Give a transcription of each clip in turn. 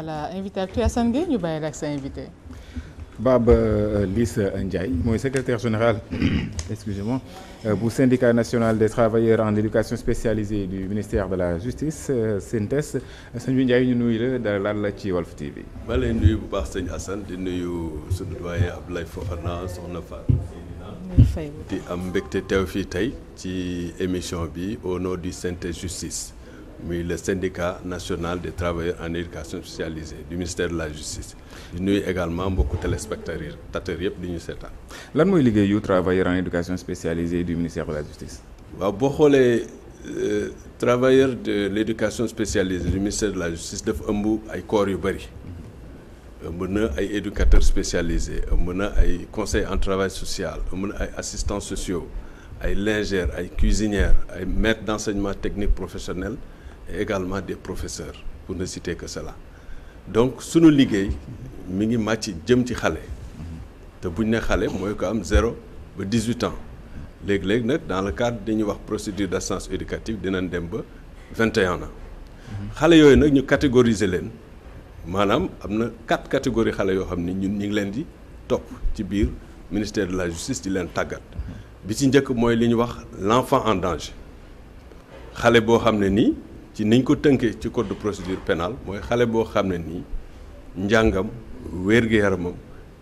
voilà invité ak Assane Gueye ñu bàyyi la ak sa invité. Baba Lissa Ndiaye mooy secrétaire général excusez-moi bu syndicat national des travailleurs en éducation spécialisée du ministère de la justice SYNTES sëñ bi Ndiaye ñu nuyu la dalal la ci Walf TV. maa lay nuyu bu baax sëñ Assane di nuyu sunu doyen Abdoulaye Fofana soxna Fatou di am mbégte teew fii tey ci émission bi au nom du SYNTES justice muy le syndicat national des travailleurs en éducation spécialisée du ministère de la justice di nuyu également mbokku téléspectateurs yëpp di ñu seetaan. lan mooy liggéeyu travailleurs en éducation spécialisée du ministère de la justice. waaw boo xoolee travailleurs de l' éducation spécialisée du ministère de la justice dafa ëmb ay corps yu bëri. ëmb na ay éducateurs spécialisés ëmb na ay conseils en travail social ëmb na ay assistants sociaux ay lingères ay cuisinières ay maîtres d' enseignement technique professionnel et également des professeurs pour ne citer que cela donc sunu liggéey mi ngi màcc jëm ci xale te buñ ne xale mooy ko am 0 ba 18 ans léegi-léegi nag dans le cadre dañuy wax procédure d' assistance éducative dinañ dem ba 21 ans xale yooyu nag ñu catégoriser leen maanaam am na 4 catégories xale yoo xam ni ñun ñu ngi leen di topp ci biir ministère de la justice di leen tàggat bi ci njëkk mooy li ñu wax l' enfant en danger xale boo xam ne nii ci niñ ko tënkee ci code de procédure pénale mooy xale boo xam ne nii njàngam wér-gu-yaramam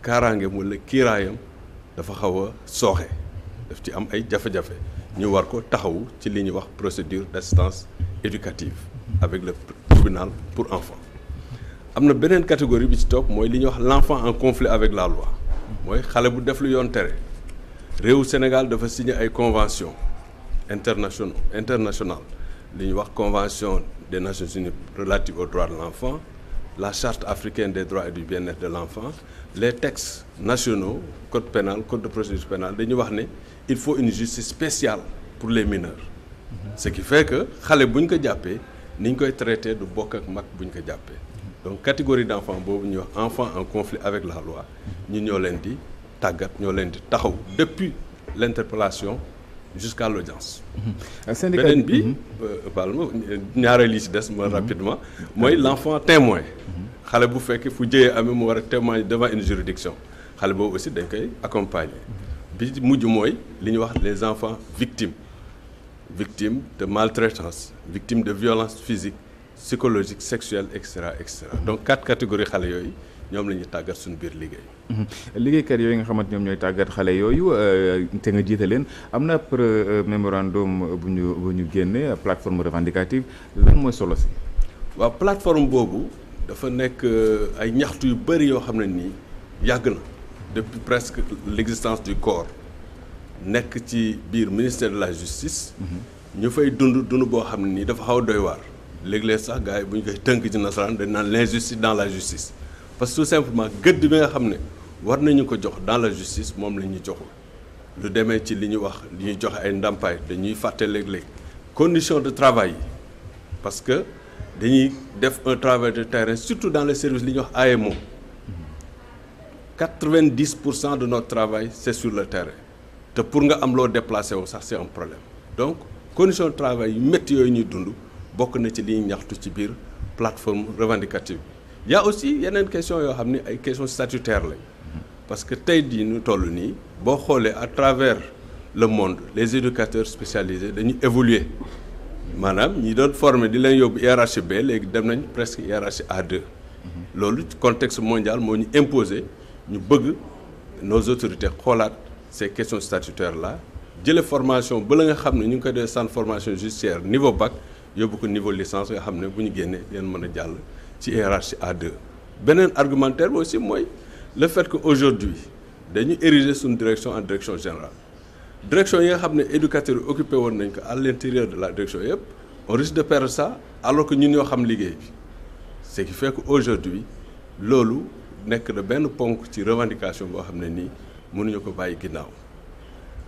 kaaraangeem wala kiiraayam dafa xaw a sooxe daf ci am ay jafe-jafe ñu war ko taxawu ci li ñuy wax procédure d' assistance éducative avec le tribunal pour enfants. am na beneen catégorie bi ci topp mooy li ñuy wax l' enfant en conflit avec la loi mooy xale bu def lu yoon tere réewu Sénégal dafa signé ay convention internationale li ñuy wax convention des Nations Unies relative aux droits de l' enfant la charte africaine des droits et du bien-être de l' enfant les textes nationaux code pénal code de procédure pénale dañuy wax ne il faut une justice spéciale pour les mineurs ce qui fait que xale bu ñu ko jàppee ni ñu koy traité du bokk ak mag bu ñu ko jàppee donc catégorie d' enfant boobu ñuy wax enfant en conflit avec la loi ñu ñoo leen di tàggat ñoo leen di taxaw depuis l' interpellation jusqu'à l'audience beneen bi baal ma ñaareel yi ci des ma rapidement mooy l' enfant témoin xale bu fekkee fu jëyee amee mu war a témoigner devant une juridiction xale boobu aussi dañ koy accompagner bi mujj mooy li ñuy wax les enfants victimes de maltraitance victimes de violence physique psychologique sexuelle et cetera et cetera donc 4 catégories xale yooyu ñoom la ñuy tàggat suñu biir liggéey. liggéeykat yooyu nga xamante ñoom ñooy tàggat xale yooyu te nga jiite leen am na mémorandum bu ñu génne plateforme revendicative lan mooy solo si. waaw plateforme boobu dafa nekk ay ñaxtu yu bëri yoo xam ne nii yàgg na depuis presque l' existence du corps nekk ci biir ministère de la justice. ñu fay dund boo xam ne nii dafa xaw a doy waar. léeg-léeg sax gars yi bu ñu koy tënk ci nasaraan dañ naan l' injustice dans la justice parce que tout simplement gëdd bi nga xam ne war nañu ko jox dans la justice moom la ñuy joxul lu demee ci li ñuy wax li ñuy joxe ay ndàmpaay dañuy fàtte léeg-léeg conditions de travail yi parce que dañuy def un travail de terrain surtout dans les services li ñuy wax AMO 90% de notre travail c' est sur le terrain te pour nga am loo déplacé wu sax c' est un problème donc conditions de travail yu métti yooyu ñuy dund bokk na ci li ñuy ñaxtu ci biir plateforme revendicative y a aussi yeneen question yoo xam ne ay questions statutaires lañ parce que tey jii ñu toll nii boo xoolee à travers le monde les éducateurs spécialisés dañuy évoluer maanaam ñi doon former di leen yóbbu hiérarchie B léegi dem nañ presque hiérarchie A2 loolu contexte mondial moo ñu imposer ñu bëgg nos autorités xoolaat ces questions statutaires là jële formation ba la nga xam ne ñu ngi koy def centre formation judiciaire niveau bac yóbbu ko niveau licence nga xam ne bu ñu génnee leen mën a jàll ci hiérarchie A2 beneen argumentaire bi aussi mooy le fait que aujourd'hui dañu ériger suñu direction en direction générale direction yi nga xam ne éducateurs yi occupé woon nañ ko à l'intérieur de la direction yëpp on risque de perdre ça alors que ñun ñoo xam liggéey bi ce qui fait que aujourd'hui loolu nekk na benn ponk ci revendication boo xam ne nii mënuñu ko bàyyi ginnaaw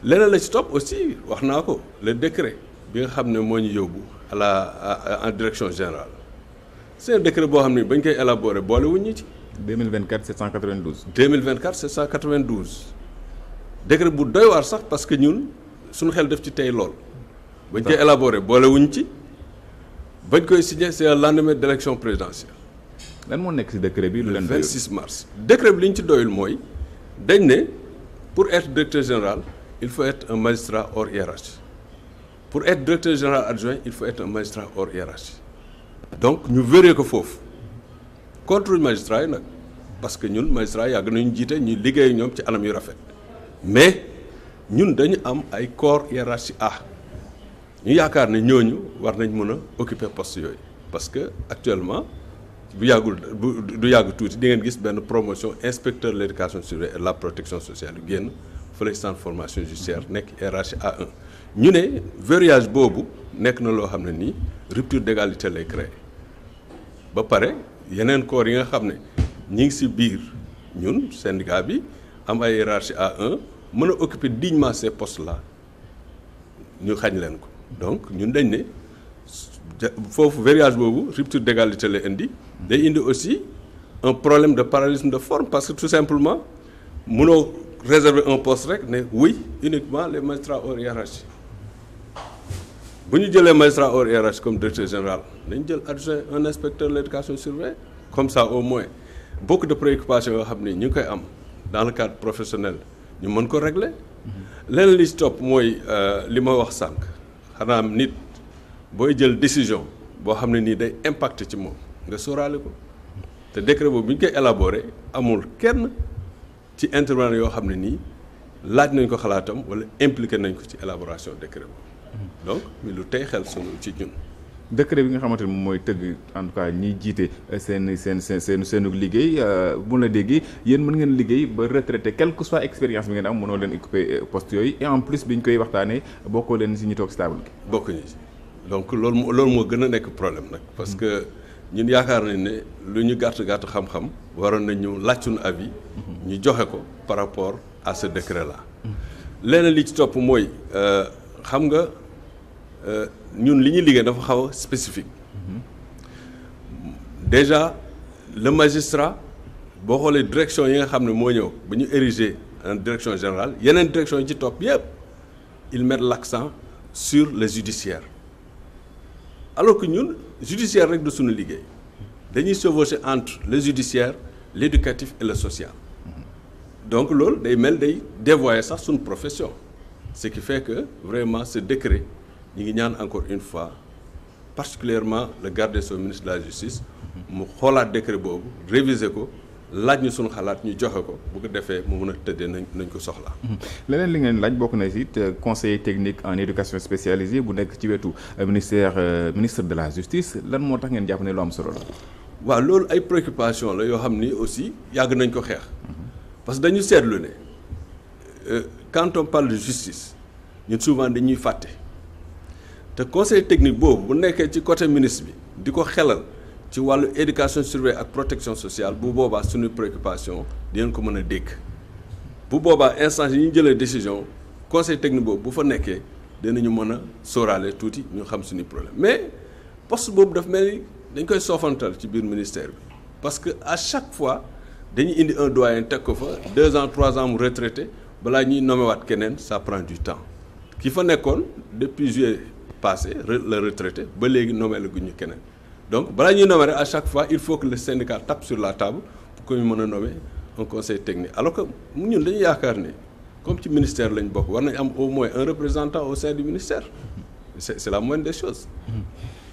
leneen la ci topp aussi wax naa ko le décret bi nga xam ne moo ñu yóbbu en direction générale c'est un décret boo xam ne bañ koy élaborer boole wuñ ñu ci 2024 792. 2024 792 décret bu doy waar sax parce que ñun suñu xel def ci tey lool. bañ koy élaborer boole wuñ ci bañ koy signer c'est le lendemain d'élection présidentielle lan moo nekk ci décret bi lu leen doyul 26 mars décret bi li ñu ci doyul mooy dañ ne pour être directeur général il faut être un magistrat hors hiérarchie pour être directeur général adjoint il faut être un magistrat hors hiérarchie donc ñu véree ko foofu contre magistrat yi nag parce que ñun magistrat yàgg nañu jiite ñu liggéey ñoom ci anam yu rafet mais ñun dañu am ay corps hiérarchie A ñu yaakaar ne ñooñu war nañ mën a occuper poste yooyu parce que actuellement bu yàggul du yàgg tuuti di ngeen gis benn promotion inspecteur de l'éducation surveillée et de la protection sociale yu génn fële centre formation judiciaire nekk hiérarchie A1 ñu ne verrouillage boobu nekk na loo xam ne nii rupture d'égalité lay créer ba pare yeneen corps yi nga xam ne ñi ngi ci biir ñun syndicat bi am ay hiérarchie A1 mën a occuper dignement ces postes là ñu xañ leen ko donc ñun dañ ne foofu verrouillage boobu rupture d'égalité lay indi day indi aussi un problème de parallélisme de forme parce que tout simplement mënoo réserver un poste rek ne oui uniquement les magistrats hors hiérarchie bu ñu jëlee magistrat hors hiérarchie comme directeur général nañ jël adjoint un inspecteur de l'éducation surveillée comme ça au moins beaucoup de préoccupations yoo xam ni ñu ngi koy am dans le cadre professionnel ñu mën ko régler leneen li ci topp mooy li ma wax sànq xanaa nit booy jël décision boo xam ne nii day impacter ci moom nga sóoraale ko te décret boobu bi ñu koy élaborer amul kenn ci intervenant yoo xam ne nii laaj nañ ko xalaatam wala impliqué nañ ko ci élaboration décret boobu donc mi lu tey xel sunu ci ñun. décret bi nga xamante ne moom mooy tëgg en tout cas ñiy jiite seen liggéey bu la déggee yéen mën ngeen liggéey ba retraité quelle que soit expérience bi ngeen am mënoo leen occuper poste yooyu et en plus bi ñu koy waxtaanee bokkoo leen si ñu toog stable gi. bokkuñu ci donc loolu moo gën a nekk problème nag parce que ñun yaakaar nañ ne lu ñu gàtt xam-xam waroon nañ ñu laaj suñu avis ñu joxe ko par rapport à ce décret là. leneen li ci topp mooy xam nga. ñun li ñuy liggéey dafa xaw a spécifique déjà le magistrat boo xoolee direction yi nga xam ne moo ñëw ba ñu ériger en direction générale yeneen direction yi ci topp yëpp ils mettent l'accent sur le judiciaire alors que ñun judiciaire rek du suñu liggéey dañuy chevaucher entre le judiciaire l'éducatif et le social donc loolu day dévoyer sax suñu profession ce qui fait que vraiment ce décret ñu ngi ñaan encore une fois particulièrement le garde des Sceaux ministre de la justice mu xoolaat décret boobu réviser ko laaj ñu suñu xalaat ñu joxe ko bu ko defee mu mën a tëddee nañ ko soxla leneen li ngeen laaj bokk na ci conseiller technique en éducation spécialisée bu nekk ci wetu ministre de la justice lan moo tax ngeen jàpp ne lu am solo la. waaw loolu ay préoccupation la yoo xam ni aussi yàgg nañ ko xeex parce que dañu seetlu ne quand on parle de justice ñun souvent dañuy fàtte. te conseil technique boobu bu nekkee ci côté ministre bi di ko xelal ci wàllu éducation surveillée ak protection sociale bu boobaa suñu préoccupation dinañ ko mën a dégg bu boobaa instance yi ñu jëlee décision conseil technique boobu bu fa nekkee dinañu mën a sóoraale tuuti ñu xam suñu problème mais poste boobu daf mel ni dañ koy soofantal ci biir ministère bi parce que à chaque fois dañuy indi un doyen teg ko fa 2 ans 3 ans mu retraité balaa ñuy nommé waat keneen ça prend du temps ki fa nekkoon depuis juillet passé le retraité ba léegi nommé la guñu keneen donc balaa ñuy nommer à chaque fois il faut que le syndicat tape sur la table pour que ñu mën a nommer un conseil technique alors que ñun dañu yaakaar ni comme ci ministère lañ bokk war nañ am au moins un représentant au sein du ministère c'est la moindre des choses.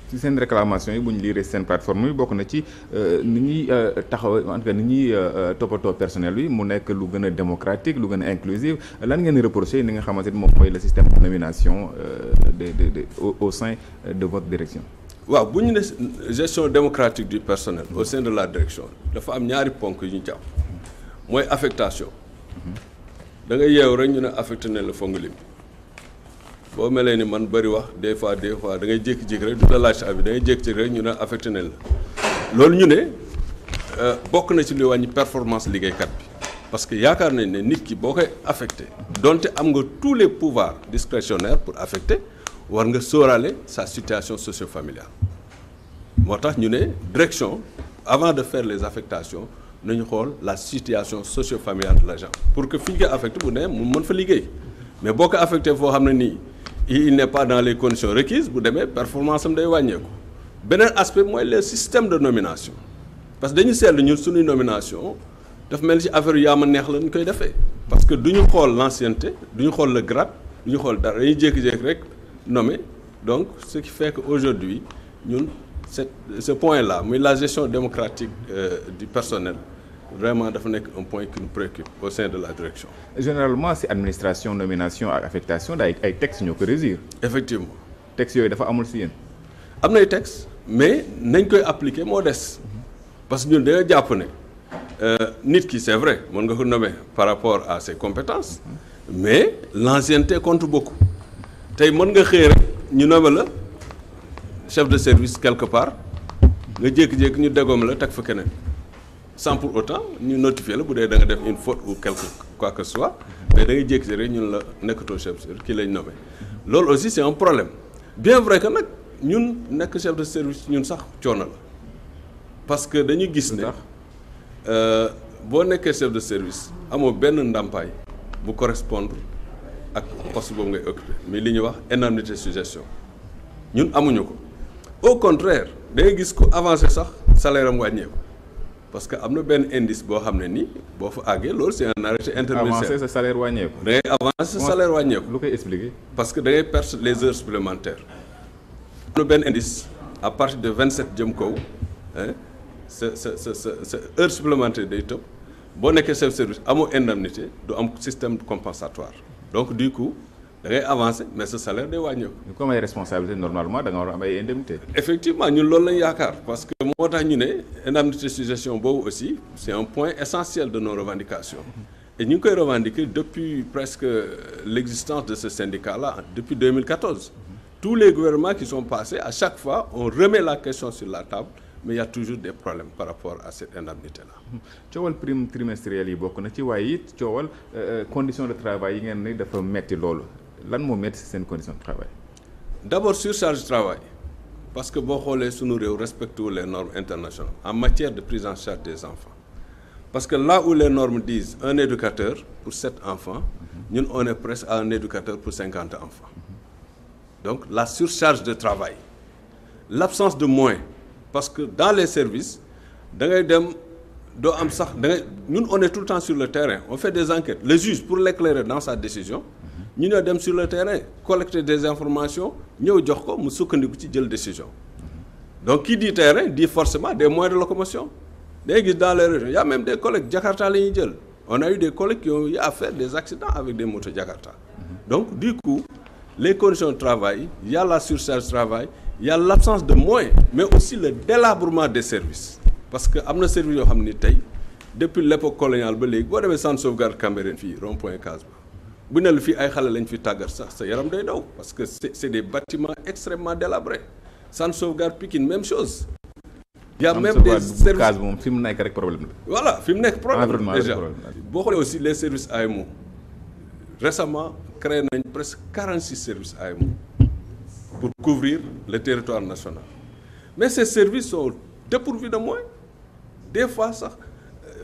ci seen réclamation yi bu ñu liiree seen plateforme yi bokk na ci ni ñuy taxaw en tout cas ni ñuy toppatoo personnel bi mu nekk lu gën a démocratique lu gën a inclusif lan ngeen di reprocher ni nga xamante ni moom mooy le système de nomination au sein de votre direction. waaw bu ñu ne gestion démocratique du personnel au sein de la direction dafa am ñaari ponk yu ñu jàpp mooy affectation da ngay yeew rek ñu ne affecté ne la foog nga lim boo melee ni man bëri wax des fois da ngay jékki-jékki rek du la laaj abi da ngay jékki-jékki rek ñu ne affecté ne la loolu ñu ne bokk na ci li wàññi performance liggéeykat bi parce que yaakaar nañ ne nit ki boo koy affecté donte am nga tous les pouvoirs discrétionnaires pour affecter war nga sóoraale sa situation socio-familiale moo tax ñu ne direction avant de faire les affectations nañu xool la situation socio-familiale de l'agent pour que fi ñu koy affecté bu ne mu mën fa liggéey mais boo ko affecté foo xam ne nii il n'est pas dans les conditions requises bu demee performance am day wàññeeku beneen aspect mooy le système de nomination parce que dañu seetlu ñun suñuy nomination dafa mel ci affaire yu yaa ma neex la ñu koy defee parce que du ñu xool l'ancienneté du ñu xool le grade du ñu xool dara dañuy jékki-jékki rek nommé donc ce qui fait que aujourd'hui ñun ce point là muy la gestion démocratique du personnel vraiment dafa nekk un point qui nous préoccupe au sein de la direction. Généralement si administration nomination ak affectation day ay textes ñoo ko régir. Effectivement. textes yooyu dafa amul si yéen. am nay textes mais nañ koy appliquer moo des parce que ñun dañoo jàpp ne nit ki c'est vrai mën nga ko nommer par rapport à ses compétences mais l'ancienneté compte beaucoup tey mën nga xëy rek ñu nommer la chef de service quelque part nga jékki-jékki ñu dégomme la teg fa keneen sans pour autant ñu notifier la bu dee da nga def une faute ou quelque quoi que ce soit mais da ngay jékki rek ñun la nekkatoo chef de service kii lañ nommé loolu aussi c'est un problème bien vrai que nag ñun nekk chef de service ñun sax coono la parce que dañu gis ne boo nekkee chef de service amoo benn ndàmpaay bu correspondre ak poste boobu ngay occupé mais li ñuy wax indemnité suggestion ñun amuñu ko au contraire da ngay gis ko avancé sax salaire am wàññeeku parce que am na benn indice boo xam ne nii boo fa àggee loolu c'est un arrêté interministériel. avancer sa salaire wàññeeku. da ngay avancer sa salaire wàññeeku. lu koy expliquer. parce que da ngay perdre les heures supplémentaires. am na benn indice à partir de 27 jëm kaw sa heure supplémentaire day tëb boo nekkee chef de service amoo indemnité du am système compensatoire donc du coup da ngay avancer mais sa salaire day wàññeeku. comme ay responsabilité normalement da nga war a am ay indemnité. effectivement ñun loolu lañu yaakaar parce que moo tax ñu ne indemnité suggestion boobu aussi c'est un point essentiel de nos revendications et ñu ngi koy revendiquer depuis presque l'existence de ce syndicat-là depuis 2014. Tous les gouvernements qui sont passés à chaque fois on remet la question sur la table mais il y a toujours des problèmes par rapport à cette indemnité-là. coowal prime trimestrielle yi bokk na ci waaye it coowal conditions de travail yi ngeen ni dafa metti loolu lan moo metti seen conditions de travail. D'abord surcharge de travail parce que boo xoolee sunu réew respecte les normes internationales en matière de prise en charge des enfants parce que là où les normes disent un éducateur pour 7 enfants ñun on est presque à un éducateur pour 50 enfants donc la surcharge de travail l'absence de moyens parce que dans les services da ngay dem doo am sax da ngay ñun on est tout le temps sur le terrain on fait des enquêtes le juge pour l'éclairer dans sa décision ñu ñoo dem sur le terrain collecter des informations ñëw jox ko mu sukkandiku ci jël décision donc qui dit terrain dit forcément des moyens de locomotion day gis dans les régions il y a même des collègues Jakarta la ñuy jël on a eu des collègues qui ont eu à faire des accidents avec des motos Jakarta donc du coup les conditions de travail il y a la surcharge de travail il y a l'absence de moyens mais aussi le délabrement des services parce que am na service yoo xam ni tey depuis l'époque coloniale ba léegi boo demee centre sauvegarde Cambérène fii rond-point Case ba bu ne la fii ay xale lañ fi tàggat sax sa yaram day daw parce que c'est des bâtiments extrêmement délabrés centre sauvegarde Pikine même chose. il y a même des services Case moom fi mu nekk rek problème la. voilà fi mu nekk problème déjà problème. boo xoolee aussi les services AEMO récemment créé nañ presque 46 services AEMO pour couvrir le territoire national mais ces services sont dépourvus de moyens des fois sax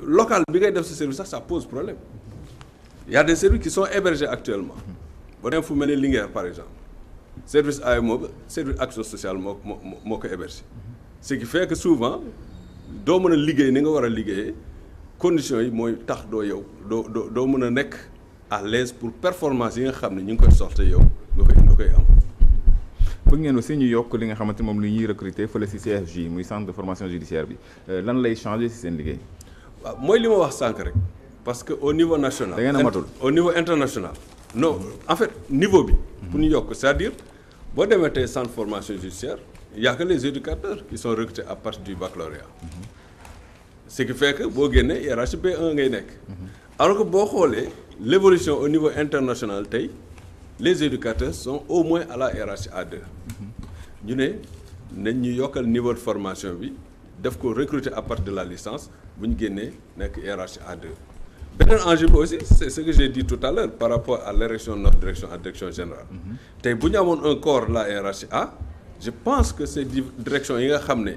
local bi ngay def ce service sax ça pose problème il y a des services qui sont hébergés actuellement boo dem fu mel ni Linguère par exemple service AEMO ba service action sociale moo ko hébergé ce qui fait que souvent doo mën a liggéey ni nga war a liggéeyee conditions yi mooy tax doo yow doo mën a nekk à l'aise pour performance yi nga xam ne ñu ngi koy soxla yow nga koy am. bëgg ngeen aussi ñu yokk li nga xamante moom lu ñuy recruter fële ci CFJ muy centre de formation judiciaire bi lan lay changer ci seen liggéey. waaw mooy li ma wax sànq rek parce que au niveau national. da ngeen a matul au niveau international. non en fait niveau bi. pour ñu yokk c'est-à-dire boo demee tey centre de formation judiciaire il y a que les éducateurs qui sont recrutés à partir du baccalauréat ce qui fait que boo génnee hiérarchie B1 ngay nekk. alors que boo xoolee l'évolution au niveau international tey. les éducateurs sont au moins à la hiérarchie A2 ñu ne nañ ñu yokkal niveau de formation bi def ko recruter à partir de la licence bu ñu génnee nekk hiérarchie A2 beneen enjeu bi aussi c'est ce que j'ai dit tout à l'heure par rapport à l'érection de notre direction à direction générale tey bu ñu amoon un corps la hiérarchie A je pense que ces directions yi nga xam ne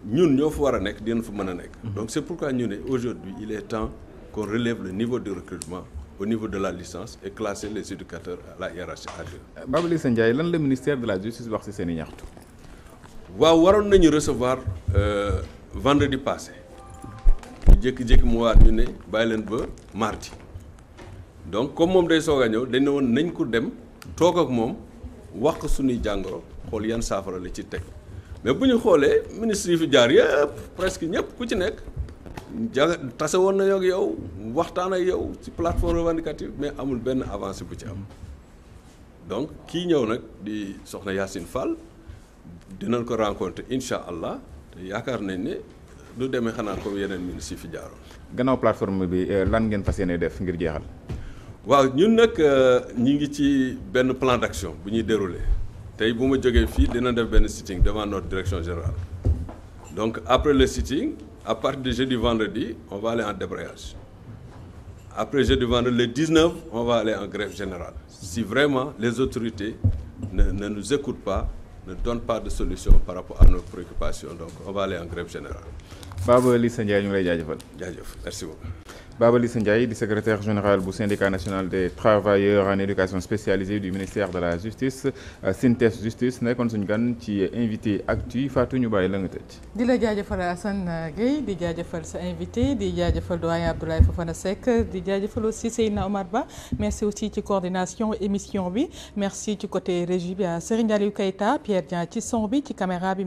ñun ñoo fa war a nekk dinañ fa mën a nekk donc c'est pourquoi ñu ne aujourd'hui il est temps qu'on relève le niveau de recrutement au niveau de la licence et classer les éducateurs à la hiérarchie A2. Baba Lissa Ndiaye lan la ministère de la justice wax ci seen i ñaxtu. waaw waroon nañu recevoir vendredi passé jékki-jékki mu waat ñu ne bàyyi leen ba mardi donc comme moom day soog a ñëw dañ ne woon nañ ko dem toog ak moom wax ko suñuy jàngoro xool yan saafara la ci teg mais bu ñu xoolee ministre yi fi jaar yëpp presque ñëpp ku ci nekk tase woon nañoo ak yow waxtaan ak yow ci plateforme revendicative mais amul benn avancée bu ci am donc kii ñëw nag di soxna Yacine Fall dinañ ko rencontrer incha allah te yaakaar nañ ne du demee xanaa comme yeneen ministres yi fi jaaroon. gannaaw plateforme bi lan ngeen fas yéene def ngir jeexal. waaw ñun nag ñi ngi ci benn plan d'action bu ñuy dérouler tey bu ma jógee fii dina def benn sitting devant notre direction générale donc après le sitting à partir de jeudi vendredi on va aller en débrayage après jeudi vendredi le 19 on va aller en grève générale si vraiment les autorités ne nous écoutent pas ne donnent pas de solution par rapport à nos préoccupations donc on va aller en grève générale. Baba Lissa Ndiaye ñu ngi lay jaajëfal. jaajëf merci beaucoup. Baba Lissa Ndiaye di secrétaire général bu syndicat national des travailleurs en éducation spécialisée du ministère de la justice SYNTES justice nekkoon suñu gan ci invité actu Fatou ñu bàyyi la nga tëj. di la jaajëfal Assane Gueye di jaajëfal sa invité di jaajëfal doyen Abdoulaye Fofana Seck di jaajëfal aussi Seydina Omar Ba merci aussi ci coordination émission bi merci ci côté régie bi à Serigne Aliou Keita Pierre Dieng ci son bi ci caméra bi.